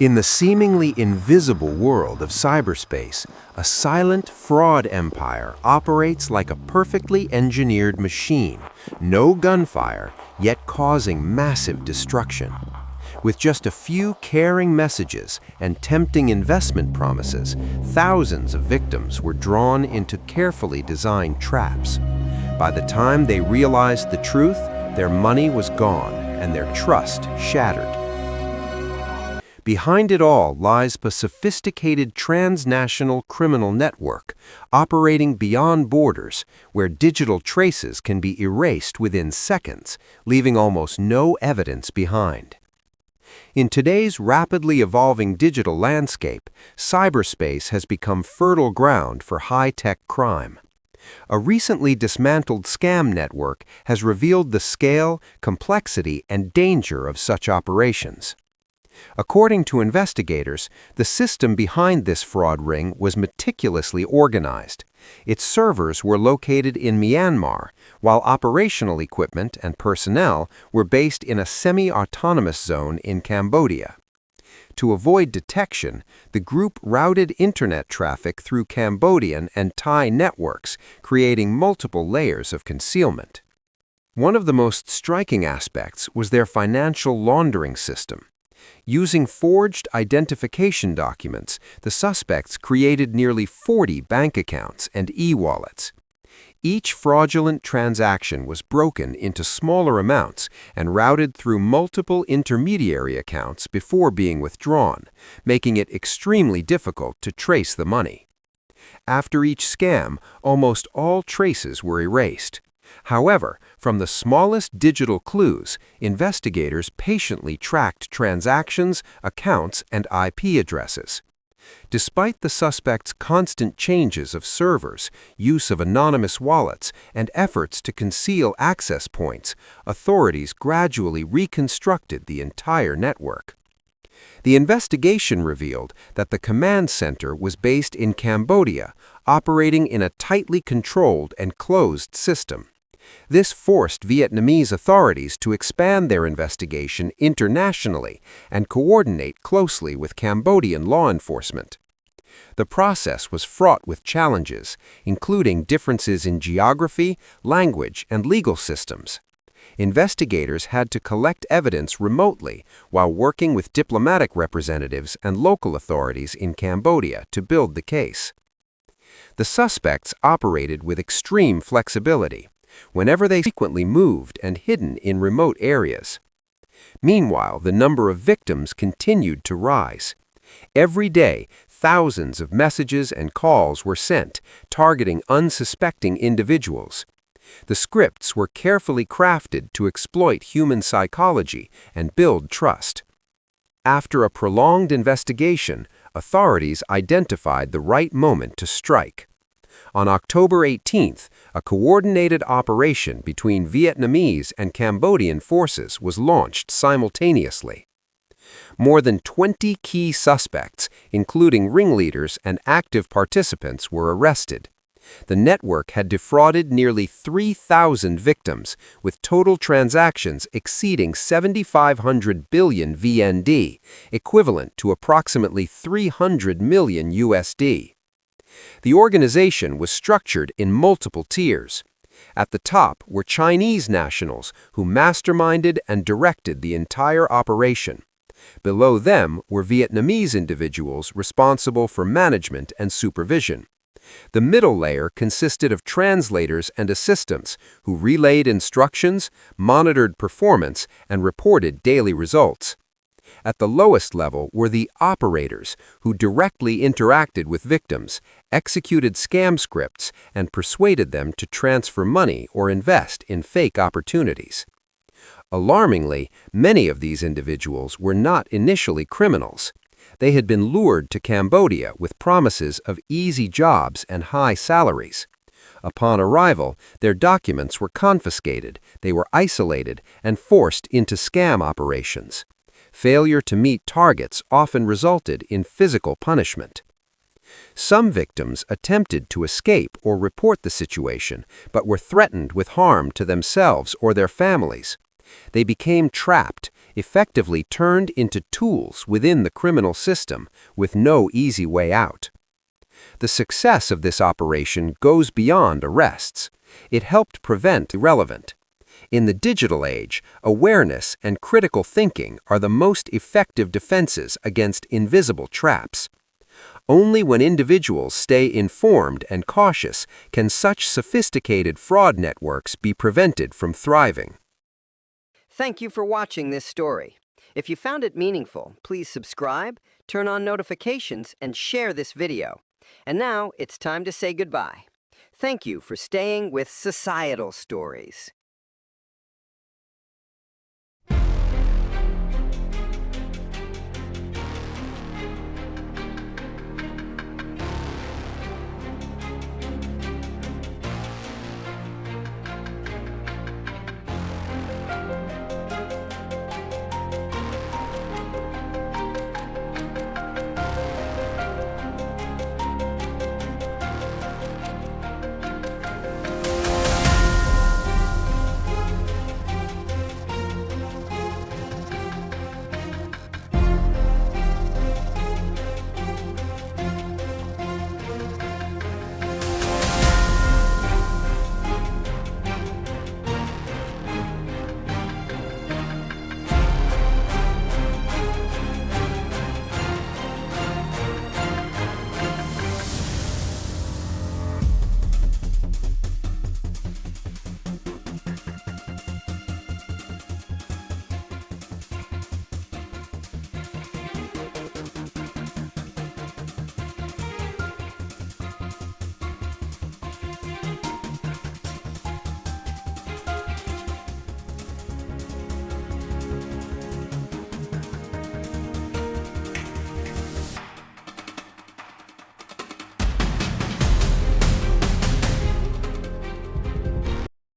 In the seemingly invisible world of cyberspace, a silent fraud empire operates like a perfectly engineered machine, no gunfire, yet causing massive destruction. With just a few caring messages and tempting investment promises, thousands of victims were drawn into carefully designed traps. By the time they realized the truth, their money was gone and their trust shattered. Behind it all lies a sophisticated transnational criminal network operating beyond borders, where digital traces can be erased within seconds, leaving almost no evidence behind. In today's rapidly evolving digital landscape, cyberspace has become fertile ground for high-tech crime. A recently dismantled scam network has revealed the scale, complexity, and danger of such operations. According to investigators, the system behind this fraud ring was meticulously organized. Its servers were located in Myanmar, while operational equipment and personnel were based in a semi-autonomous zone in Cambodia. To avoid detection, the group routed internet traffic through Cambodian and Thai networks, creating multiple layers of concealment. One of the most striking aspects was their financial laundering system. Using forged identification documents, the suspects created nearly 40 bank accounts and e-wallets. Each fraudulent transaction was broken into smaller amounts and routed through multiple intermediary accounts before being withdrawn, making it extremely difficult to trace the money. After each scam, almost all traces were erased. However, from the smallest digital clues, investigators patiently tracked transactions, accounts, and IP addresses. Despite the suspects' constant changes of servers, use of anonymous wallets, and efforts to conceal access points, authorities gradually reconstructed the entire network. The investigation revealed that the command center was based in Cambodia, operating in a tightly controlled and closed system. This forced Vietnamese authorities to expand their investigation internationally and coordinate closely with Cambodian law enforcement. The process was fraught with challenges, including differences in geography, language, and legal systems. Investigators had to collect evidence remotely while working with diplomatic representatives and local authorities in Cambodia to build the case. The suspects operated with extreme flexibility, whenever they frequently moved and hidden in remote areas. Meanwhile, the number of victims continued to rise. Every day, thousands of messages and calls were sent, targeting unsuspecting individuals. The scripts were carefully crafted to exploit human psychology and build trust. After a prolonged investigation, authorities identified the right moment to strike. On October 18th, a coordinated operation between Vietnamese and Cambodian forces was launched simultaneously. More than 20 key suspects, including ringleaders and active participants, were arrested. The network had defrauded nearly 3,000 victims, with total transactions exceeding 7,500 billion VND, equivalent to approximately 300 million USD. The organization was structured in multiple tiers. At the top were Chinese nationals who masterminded and directed the entire operation. Below them were Vietnamese individuals responsible for management and supervision. The middle layer consisted of translators and assistants who relayed instructions, monitored performance, and reported daily results. At the lowest level were the operators, who directly interacted with victims, executed scam scripts, and persuaded them to transfer money or invest in fake opportunities. Alarmingly, many of these individuals were not initially criminals. They had been lured to Cambodia with promises of easy jobs and high salaries. Upon arrival, their documents were confiscated, they were isolated, and forced into scam operations. Failure to meet targets often resulted in physical punishment. Some victims attempted to escape or report the situation, but were threatened with harm to themselves or their families. They became trapped, effectively turned into tools within the criminal system with no easy way out. The success of this operation goes beyond arrests. It helped prevent irrelevant. In the digital age, awareness and critical thinking are the most effective defenses against invisible traps. Only when individuals stay informed and cautious can such sophisticated fraud networks be prevented from thriving. Thank you for watching this story. If you found it meaningful, please subscribe, turn on notifications, and share this video. And now it's time to say goodbye. Thank you for staying with Societal Stories.